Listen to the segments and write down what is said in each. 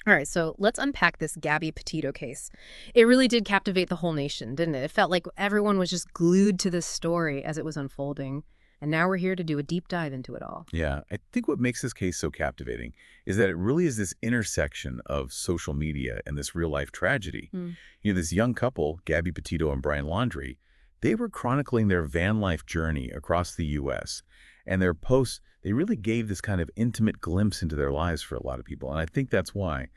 All right, so let's unpack this Gabby Petito case. It really did captivate the whole nation, didn't it? It felt like everyone was just glued to this story as it was unfolding. And now we're here to do a deep dive into it all. Yeah, I think what makes this case so captivating is that it really is this intersection of social media and this real-life tragedy. Hmm. This young couple, Gabby Petito and Brian Laundrie, they were chronicling their van life journey across the U.S., and their posts, they really gave this kind of intimate glimpse into their lives for a lot of people. And I think that's why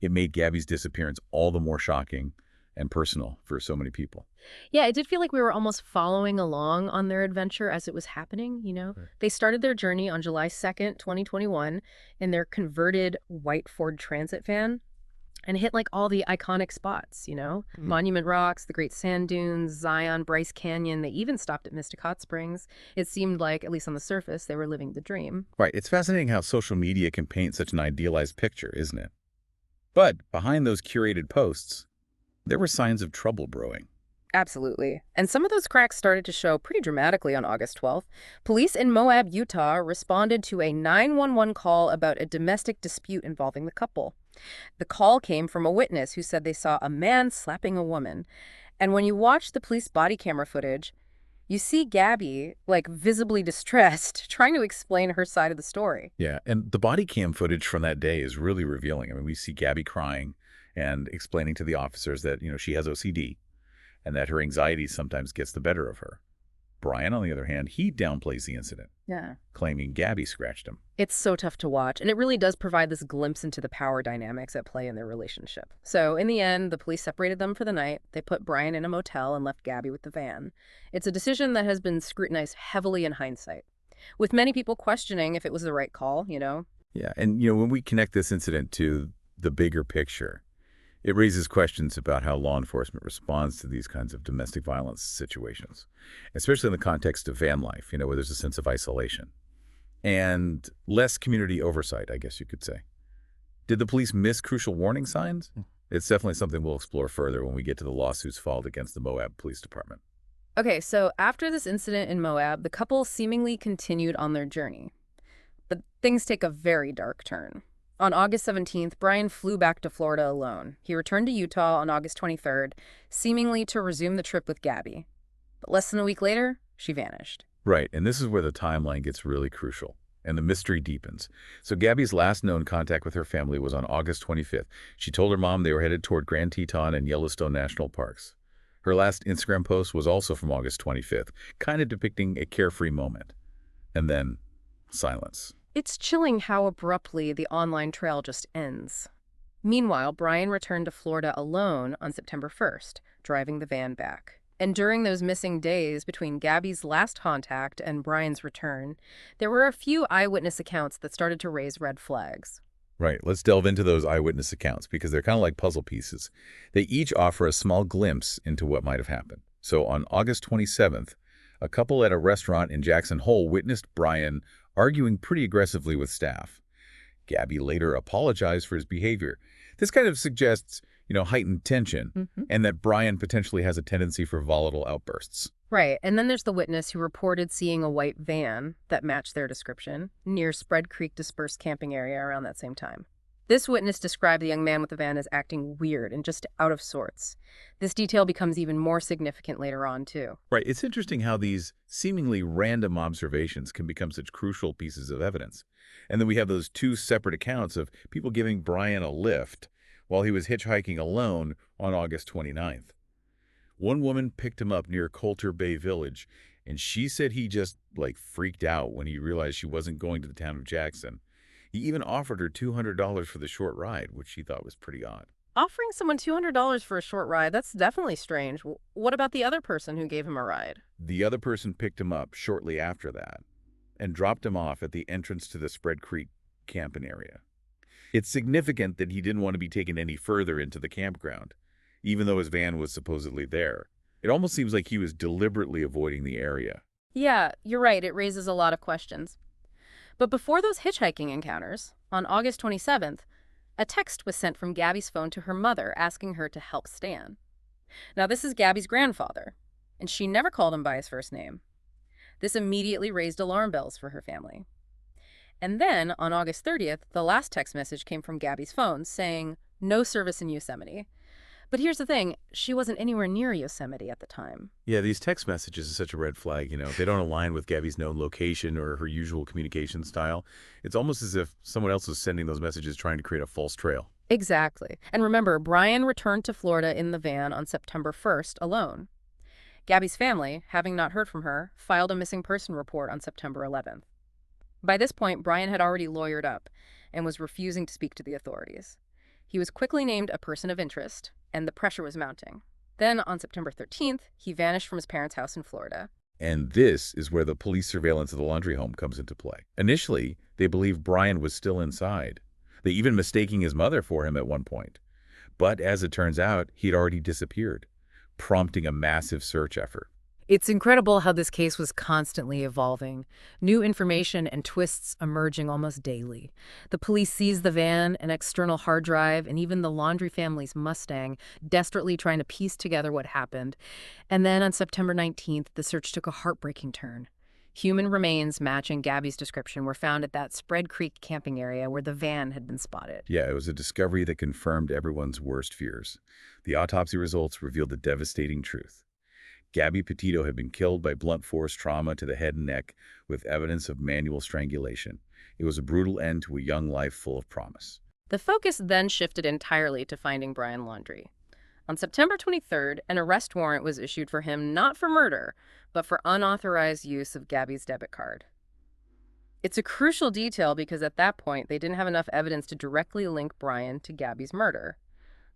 it made Gabby's disappearance all the more shocking and personal for so many people. Yeah, it did feel like we were almost following along on their adventure as it was happening. Right. They started their journey on July 2nd, 2021, in their converted white Ford Transit van and hit like all the iconic spots. Hmm. Monument Rocks, the Great Sand Dunes, Zion, Bryce Canyon. They even stopped at Mystic Hot Springs. It seemed like, at least on the surface, they were living the dream. Right. It's fascinating how social media can paint such an idealized picture, isn't it? But behind those curated posts, there were signs of trouble brewing. Absolutely. And some of those cracks started to show pretty dramatically on August 12th. Police in Moab, Utah responded to a 911 call about a domestic dispute involving the couple. The call came from a witness who said they saw a man slapping a woman. And when you watch the police body camera footage, you see Gabby, like visibly distressed, trying to explain her side of the story. Yeah, and the body cam footage from that day is really revealing. I mean, we see Gabby crying and explaining to the officers that, she has OCD and that her anxiety sometimes gets the better of her. Brian, on the other hand, he downplays the incident, Yeah. claiming Gabby scratched him. It's so tough to watch, and it really does provide this glimpse into the power dynamics at play in their relationship. So, in the end, the police separated them for the night. They put Brian in a motel and left Gabby with the van. It's a decision that has been scrutinized heavily in hindsight, with many people questioning if it was the right call. Yeah, and, when we connect this incident to the bigger picture, it raises questions about how law enforcement responds to these kinds of domestic violence situations, especially in the context of van life, where there's a sense of isolation and less community oversight, I guess you could say. Did the police miss crucial warning signs? It's definitely something we'll explore further when we get to the lawsuits filed against the Moab Police Department. Okay, so after this incident in Moab, the couple seemingly continued on their journey. But things take a very dark turn. On August 17th, Brian flew back to Florida alone. He returned to Utah on August 23rd, seemingly to resume the trip with Gabby. But less than a week later, she vanished. Right, and this is where the timeline gets really crucial, and the mystery deepens. So Gabby's last known contact with her family was on August 25th. She told her mom they were headed toward Grand Teton and Yellowstone National Parks. Her last Instagram post was also from August 25th, kind of depicting a carefree moment. And then, silence. It's chilling how abruptly the online trail just ends. Meanwhile, Brian returned to Florida alone on September 1st, driving the van back. And during those missing days between Gabby's last contact and Brian's return, there were a few eyewitness accounts that started to raise red flags. Right, let's delve into those eyewitness accounts because they're kind of like puzzle pieces. They each offer a small glimpse into what might have happened. So on August 27th, a couple at a restaurant in Jackson Hole witnessed Brian arguing pretty aggressively with staff. Gabby later apologized for his behavior. This kind of suggests, heightened tension and that Brian potentially has a tendency for volatile outbursts. Right, and then there's the witness who reported seeing a white van that matched their description near Spread Creek dispersed camping area around that same time. This witness described the young man with the van as acting weird and just out of sorts. This detail becomes even more significant later on, too. Right, it's interesting how these seemingly random observations can become such crucial pieces of evidence. And then we have those two separate accounts of people giving Brian a lift while he was hitchhiking alone on August 29th. One woman picked him up near Coulter Bay Village, and she said he just, freaked out when he realized she wasn't going to the town of Jackson. He even offered her $200 for the short ride, which she thought was pretty odd. Offering someone $200 for a short ride, that's definitely strange. What about the other person who gave him a ride? The other person picked him up shortly after that and dropped him off at the entrance to the Spread Creek camping area. It's significant that he didn't want to be taken any further into the campground, even though his van was supposedly there. It almost seems like he was deliberately avoiding the area. Yeah, you're right. It raises a lot of questions. But before those hitchhiking encounters, on August 27th, a text was sent from Gabby's phone to her mother asking her to help Stan. Now, this is Gabby's grandfather, and she never called him by his first name. This immediately raised alarm bells for her family. And then, on August 30th, the last text message came from Gabby's phone saying, "No service in Yosemite." But here's the thing, she wasn't anywhere near Yosemite at the time. Yeah, these text messages are such a red flag. They don't align with Gabby's known location or her usual communication style. It's almost as if someone else was sending those messages trying to create a false trail. Exactly. And remember, Brian returned to Florida in the van on September 1st alone. Gabby's family, having not heard from her, filed a missing person report on September 11th. By this point, Brian had already lawyered up and was refusing to speak to the authorities. He was quickly named a person of interest, and the pressure was mounting. Then, on September 13th, he vanished from his parents' house in Florida. And this is where the police surveillance of the laundry home comes into play. Initially, they believed Brian was still inside. They even mistaking his mother for him at one point. But as it turns out, he'd already disappeared, prompting a massive search effort. It's incredible how this case was constantly evolving, new information and twists emerging almost daily. The police seized the van, an external hard drive, and even the Laundrie family's Mustang, desperately trying to piece together what happened. And then on September 19th, the search took a heartbreaking turn. Human remains matching Gabby's description were found at that Spread Creek camping area where the van had been spotted. Yeah, it was a discovery that confirmed everyone's worst fears. The autopsy results revealed the devastating truth. Gabby Petito had been killed by blunt force trauma to the head and neck with evidence of manual strangulation. It was a brutal end to a young life full of promise. The focus then shifted entirely to finding Brian Laundrie. On September 23rd, an arrest warrant was issued for him not for murder, but for unauthorized use of Gabby's debit card. It's a crucial detail because at that point, they didn't have enough evidence to directly link Brian to Gabby's murder.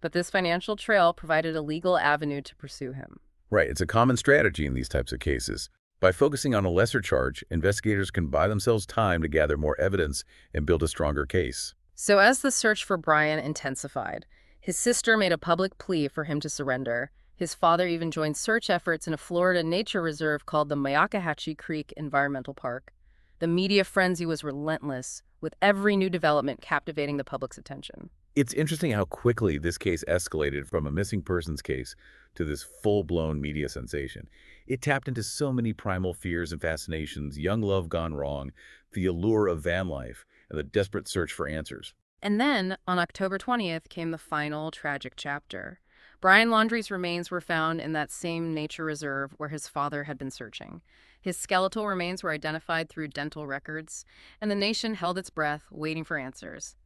But this financial trail provided a legal avenue to pursue him. Right, it's a common strategy in these types of cases. By focusing on a lesser charge, investigators can buy themselves time to gather more evidence and build a stronger case. So as the search for Brian intensified, his sister made a public plea for him to surrender. His father even joined search efforts in a Florida nature reserve called the Myakkahatchee Creek Environmental Park. The media frenzy was relentless, with every new development captivating the public's attention. It's interesting how quickly this case escalated from a missing persons case to this full-blown media sensation. It tapped into so many primal fears and fascinations, young love gone wrong, the allure of van life, and the desperate search for answers. And then, on October 20th, came the final tragic chapter. Brian Laundrie's remains were found in that same nature reserve where his father had been searching. His skeletal remains were identified through dental records, and the nation held its breath, waiting for answers.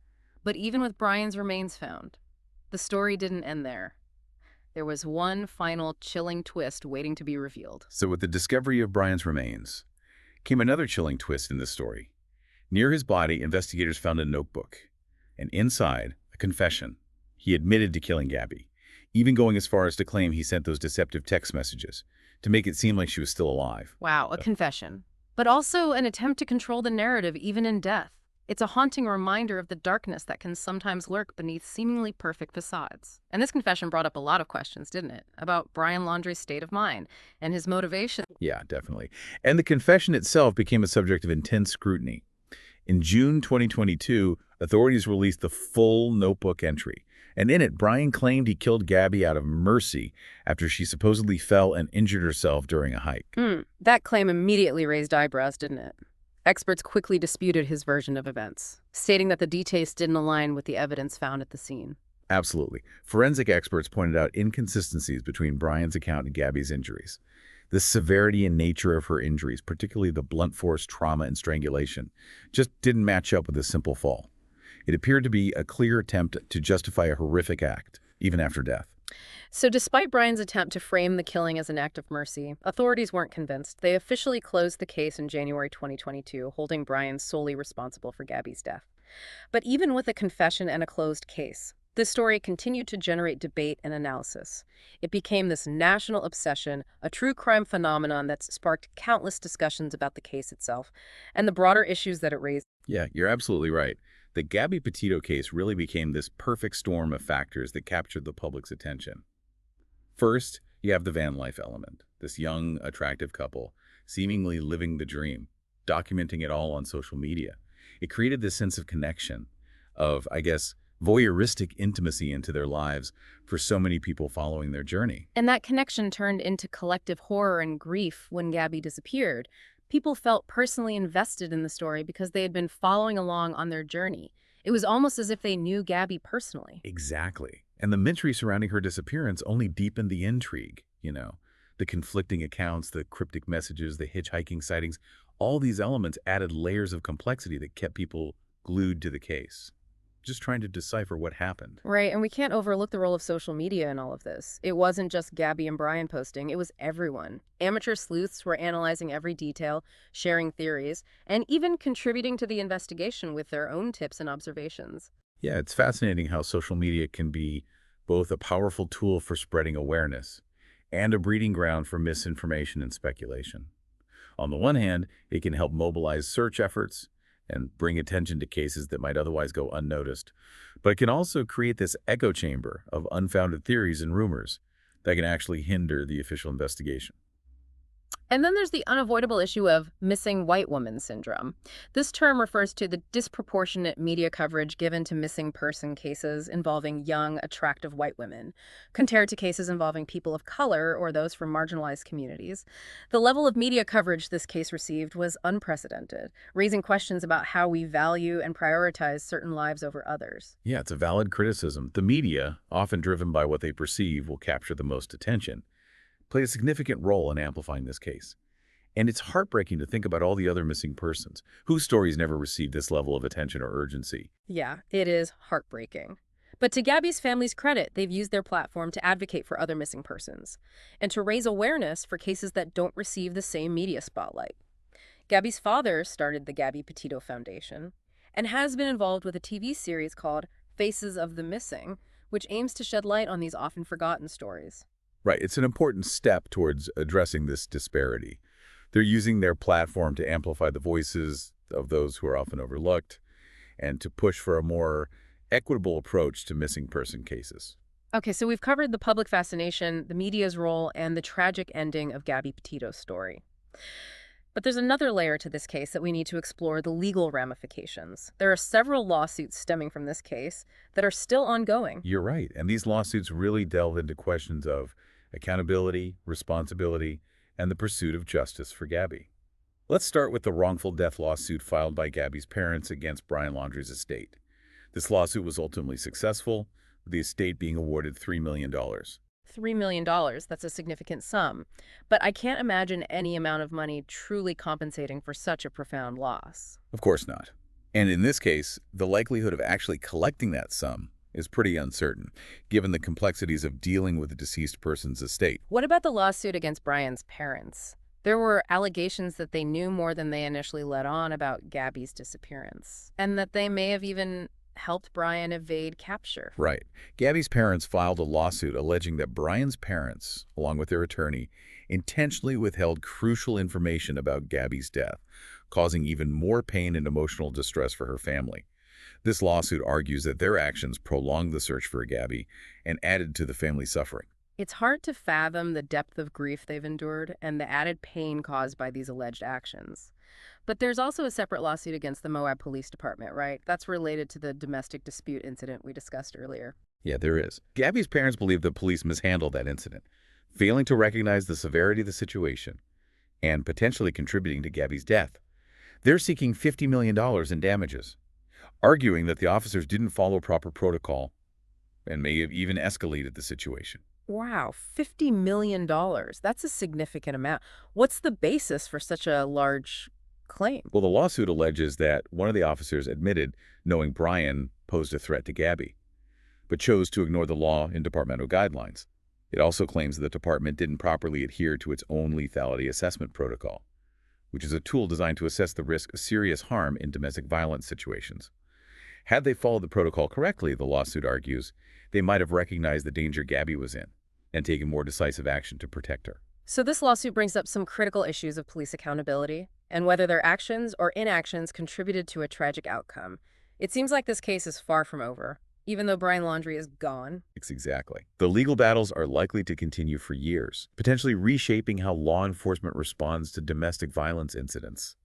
But even with Brian's remains found, the story didn't end there. There was one final chilling twist waiting to be revealed. So with the discovery of Brian's remains, came another chilling twist in this story. Near his body, investigators found a notebook, and inside, a confession. He admitted to killing Gabby, even going as far as to claim he sent those deceptive text messages to make it seem like she was still alive. Wow, a confession. But also an attempt to control the narrative even in death. It's a haunting reminder of the darkness that can sometimes lurk beneath seemingly perfect facades. And this confession brought up a lot of questions, didn't it? About Brian Laundrie's state of mind and his motivation. Yeah, definitely. And the confession itself became a subject of intense scrutiny. In June 2022, authorities released the full notebook entry. And in it, Brian claimed he killed Gabby out of mercy after she supposedly fell and injured herself during a hike. That claim immediately raised eyebrows, didn't it? Experts quickly disputed his version of events, stating that the details didn't align with the evidence found at the scene. Absolutely. Forensic experts pointed out inconsistencies between Brian's account and Gabby's injuries. The severity and nature of her injuries, particularly the blunt force trauma and strangulation, just didn't match up with a simple fall. It appeared to be a clear attempt to justify a horrific act, even after death. So despite Brian's attempt to frame the killing as an act of mercy, authorities weren't convinced. They officially closed the case in January 2022, holding Brian solely responsible for Gabby's death. But even with a confession and a closed case, this story continued to generate debate and analysis. It became this national obsession, a true crime phenomenon that sparked countless discussions about the case itself and the broader issues that it raised. Yeah, you're absolutely right. The Gabby Petito case really became this perfect storm of factors that captured the public's attention. First, you have the van life element, this young, attractive couple, seemingly living the dream, documenting it all on social media. It created this sense of connection, of, I guess, voyeuristic intimacy into their lives for so many people following their journey. And that connection turned into collective horror and grief when Gabby disappeared. People felt personally invested in the story because they had been following along on their journey. It was almost as if they knew Gabby personally. Exactly. And the mystery surrounding her disappearance only deepened the intrigue, you know. The conflicting accounts, the cryptic messages, the hitchhiking sightings, all these elements added layers of complexity that kept people glued to the case, just trying to decipher what happened. Right, and we can't overlook the role of social media in all of this. It wasn't just Gabby and Brian posting, it was everyone. Amateur sleuths were analyzing every detail, sharing theories, and even contributing to the investigation with their own tips and observations. Yeah, it's fascinating how social media can be both a powerful tool for spreading awareness and a breeding ground for misinformation and speculation. On the one hand, it can help mobilize search efforts and bring attention to cases that might otherwise go unnoticed, but it can also create this echo chamber of unfounded theories and rumors that can actually hinder the official investigation. And then there's the unavoidable issue of missing white woman syndrome. This term refers to the disproportionate media coverage given to missing person cases involving young, attractive white women, compared to cases involving people of color or those from marginalized communities. The level of media coverage this case received was unprecedented, raising questions about how we value and prioritize certain lives over others. Yeah, it's a valid criticism. The media, often driven by what they perceive will capture the most attention, played a significant role in amplifying this case. And it's heartbreaking to think about all the other missing persons whose stories never received this level of attention or urgency. Yeah, it is heartbreaking. But to Gabby's family's credit, they've used their platform to advocate for other missing persons and to raise awareness for cases that don't receive the same media spotlight. Gabby's father started the Gabby Petito Foundation and has been involved with a TV series called Faces of the Missing, which aims to shed light on these often forgotten stories. Right, it's an important step towards addressing this disparity. They're using their platform to amplify the voices of those who are often overlooked and to push for a more equitable approach to missing person cases. Okay, so we've covered the public fascination, the media's role, and the tragic ending of Gabby Petito's story. But there's another layer to this case that we need to explore: the legal ramifications. There are several lawsuits stemming from this case that are still ongoing. You're right, and these lawsuits really delve into questions of accountability, responsibility, and the pursuit of justice for Gabby. Let's start with the wrongful death lawsuit filed by Gabby's parents against Brian Laundrie's estate. This lawsuit was ultimately successful, with the estate being awarded $3 million. $3 million, that's a significant sum. But I can't imagine any amount of money truly compensating for such a profound loss. Of course not. And in this case, the likelihood of actually collecting that sum is pretty uncertain, given the complexities of dealing with a deceased person's estate. What about the lawsuit against Brian's parents? There were allegations that they knew more than they initially let on about Gabby's disappearance, and that they may have even helped Brian evade capture. Right. Gabby's parents filed a lawsuit alleging that Brian's parents, along with their attorney, intentionally withheld crucial information about Gabby's death, causing even more pain and emotional distress for her family. This lawsuit argues that their actions prolonged the search for Gabby and added to the family's suffering. It's hard to fathom the depth of grief they've endured and the added pain caused by these alleged actions. But there's also a separate lawsuit against the Moab Police Department, right? That's related to the domestic dispute incident we discussed earlier. Yeah, there is. Gabby's parents believe the police mishandled that incident, failing to recognize the severity of the situation and potentially contributing to Gabby's death. They're seeking $50 million in damages, arguing that the officers didn't follow proper protocol and may have even escalated the situation. Wow, $50 million. That's a significant amount. What's the basis for such a large claim? Well, the lawsuit alleges that one of the officers admitted knowing Brian posed a threat to Gabby, but chose to ignore the law and departmental guidelines. It also claims that the department didn't properly adhere to its own lethality assessment protocol, which is a tool designed to assess the risk of serious harm in domestic violence situations. Had they followed the protocol correctly, the lawsuit argues, they might have recognized the danger Gabby was in and taken more decisive action to protect her. So this lawsuit brings up some critical issues of police accountability and whether their actions or inactions contributed to a tragic outcome. It seems like this case is far from over, even though Brian Laundrie is gone. Exactly. The legal battles are likely to continue for years, potentially reshaping how law enforcement responds to domestic violence incidents,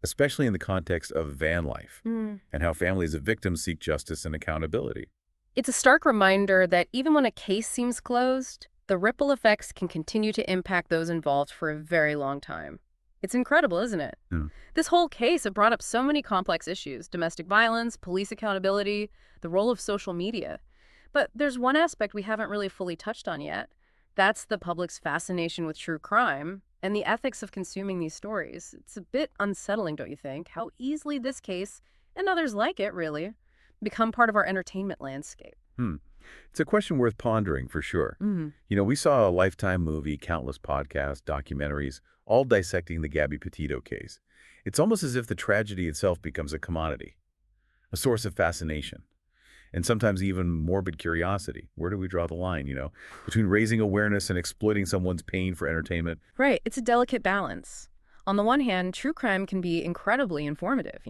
especially in the context of van life and how families of victims seek justice and accountability. It's a stark reminder that even when a case seems closed, the ripple effects can continue to impact those involved for a very long time. It's incredible, isn't it? Yeah. This whole case, it brought up so many complex issues: domestic violence, police accountability, the role of social media. But there's one aspect we haven't really fully touched on yet. That's the public's fascination with true crime and the ethics of consuming these stories. It's a bit unsettling, don't you think? How easily this case, and others like it really, become part of our entertainment landscape. Hmm. It's a question worth pondering for sure. Mm. We saw a Lifetime movie, countless podcasts, documentaries, all dissecting the Gabby Petito case. It's almost as if the tragedy itself becomes a commodity, a source of fascination, and sometimes even morbid curiosity. Where do we draw the line, between raising awareness and exploiting someone's pain for entertainment? Right, it's a delicate balance. On the one hand, true crime can be incredibly informative.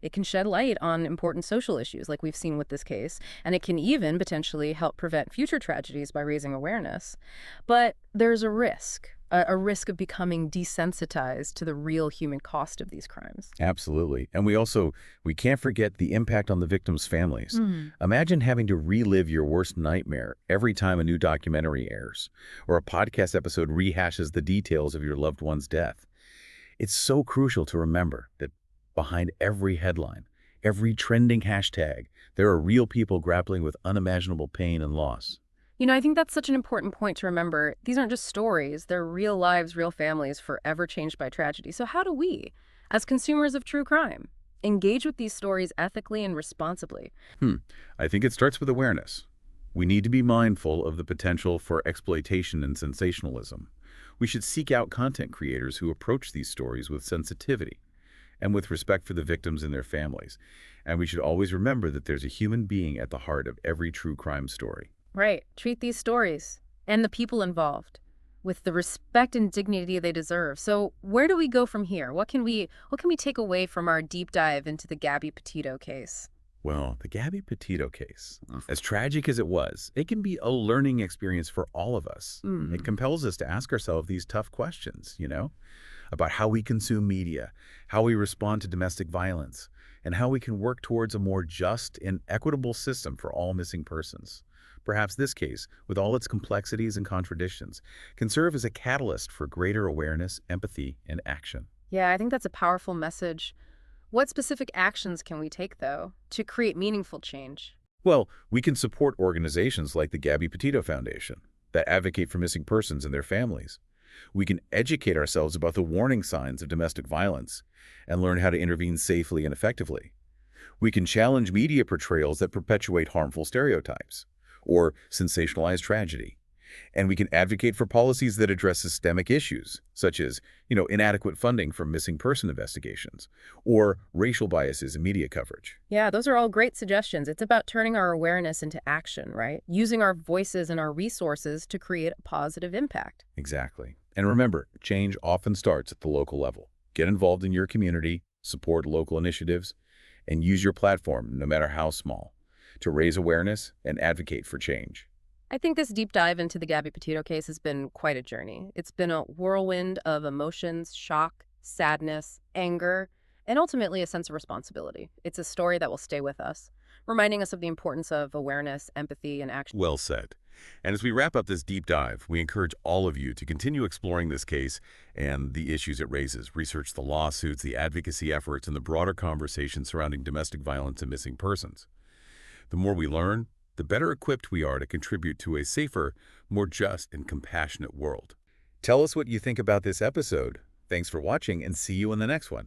It can shed light on important social issues like we've seen with this case, and it can even potentially help prevent future tragedies by raising awareness. But there's a risk, a risk of becoming desensitized to the real human cost of these crimes. Absolutely. And we can't forget the impact on the victims' families. Mm. Imagine having to relive your worst nightmare every time a new documentary airs, or a podcast episode rehashes the details of your loved one's death. It's so crucial to remember that behind every headline, every trending hashtag, there are real people grappling with unimaginable pain and loss. I think that's such an important point to remember. These aren't just stories, they're real lives, real families forever changed by tragedy. So how do we, as consumers of true crime, engage with these stories ethically and responsibly? I think it starts with awareness. We need to be mindful of the potential for exploitation and sensationalism. We should seek out content creators who approach these stories with sensitivity and with respect for the victims and their families. And we should always remember that there's a human being at the heart of every true crime story. Right. Treat these stories and the people involved with the respect and dignity they deserve. So where do we go from here? What can we take away from our deep dive into the Gabby Petito case? Well, the Gabby Petito case, as tragic as it was, it can be a learning experience for all of us. It compels us to ask ourselves these tough questions, about how we consume media, how we respond to domestic violence, and how we can work towards a more just and equitable system for all missing persons. Perhaps this case, with all its complexities and contradictions, can serve as a catalyst for greater awareness, empathy, and action. Yeah, I think that's a powerful message. What specific actions can we take, though, to create meaningful change? Well, we can support organizations like the Gabby Petito Foundation that advocate for missing persons and their families. We can educate ourselves about the warning signs of domestic violence and learn how to intervene safely and effectively. We can challenge media portrayals that perpetuate harmful stereotypes or sensationalize tragedy. And we can advocate for policies that address systemic issues, such as, inadequate funding for missing person investigations or racial biases in media coverage. Yeah, those are all great suggestions. It's about turning our awareness into action, right? Using our voices and our resources to create a positive impact. Exactly. And remember, change often starts at the local level. Get involved in your community, support local initiatives, and use your platform, no matter how small, to raise awareness and advocate for change. I think this deep dive into the Gabby Petito case has been quite a journey. It's been a whirlwind of emotions, shock, sadness, anger, and ultimately a sense of responsibility. It's a story that will stay with us, reminding us of the importance of awareness, empathy, and action. Well said. And as we wrap up this deep dive, we encourage all of you to continue exploring this case and the issues it raises. Research the lawsuits, the advocacy efforts, and the broader conversation surrounding domestic violence and missing persons. The more we learn, the better equipped we are to contribute to a safer, more just, and compassionate world. Tell us what you think about this episode. Thanks for watching, and see you in the next one.